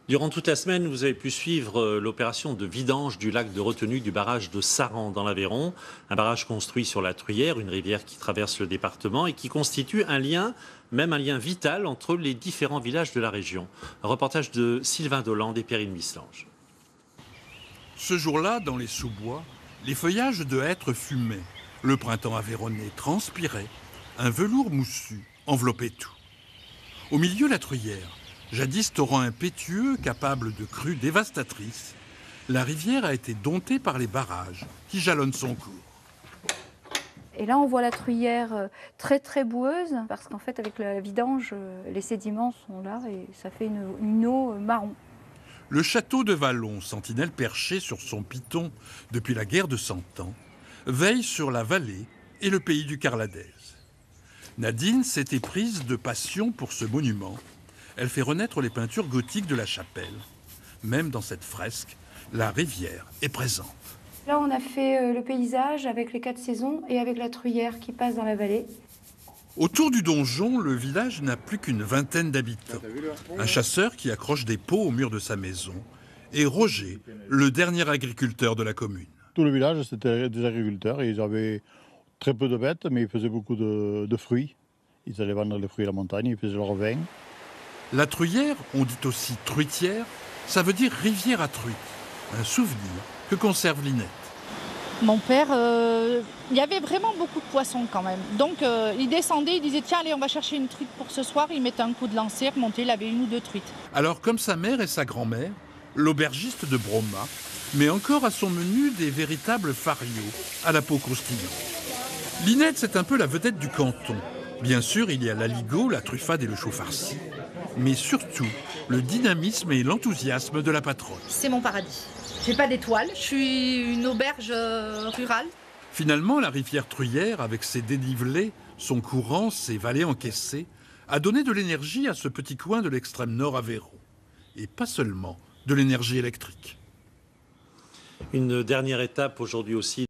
Durant toute la semaine, vous avez pu suivre l'opération de vidange du lac de retenue du barrage de Saran dans l'Aveyron, un barrage construit sur la Truyère, une rivière qui traverse le département et qui constitue un lien, même un lien vital entre les différents villages de la région. Un reportage de Sylvain Dolland et Perrine Mislange. Ce jour-là, dans les sous-bois, les feuillages de hêtre fumaient, le printemps aveyronnais transpirait, un velours moussu enveloppait tout. Au milieu, la Truyère, jadis torrent impétueux capable de crues dévastatrices, la rivière a été domptée par les barrages qui jalonnent son cours. Et là, on voit la Truyère très très boueuse, parce qu'en fait, avec la vidange, les sédiments sont là et ça fait une eau marron. Le château de Vallon, sentinelle perché sur son piton depuis la guerre de 100 ans, veille sur la vallée et le pays du Carladès. Nadine s'était prise de passion pour ce monument. Elle fait renaître les peintures gothiques de la chapelle. Même dans cette fresque, la rivière est présente. Là, on a fait le paysage avec les 4 saisons et avec la Truyère qui passe dans la vallée. Autour du donjon, le village n'a plus qu'une vingtaine d'habitants. Un chasseur qui accroche des pots au mur de sa maison et Roger, le dernier agriculteur de la commune. Tout le village, c'était des agriculteurs et ils avaient très peu de bêtes, mais ils faisaient beaucoup de fruits. Ils allaient vendre les fruits à la montagne, ils faisaient leur vin. La Truyère, on dit aussi truitière, ça veut dire rivière à truites. Un souvenir que conserve Linette. Mon père, il y avait vraiment beaucoup de poissons quand même. Donc il descendait, il disait tiens allez on va chercher une truite pour ce soir. Il mettait un coup de lancer, remontait, il avait 1 ou 2 truites. Alors comme sa mère et sa grand-mère, l'aubergiste de Broma met encore à son menu des véritables farios à la peau croustillante. Linette, c'est un peu la vedette du canton. Bien sûr, il y a l'aligot, la truffade et le chou farci. Mais surtout, le dynamisme et l'enthousiasme de la patronne. C'est mon paradis. J'ai pas d'étoiles, je suis une auberge rurale. Finalement, la rivière Truyère, avec ses dénivelés, son courant, ses vallées encaissées, a donné de l'énergie à ce petit coin de l'extrême nord Aveyron. Et pas seulement de l'énergie électrique. Une dernière étape aujourd'hui aussi.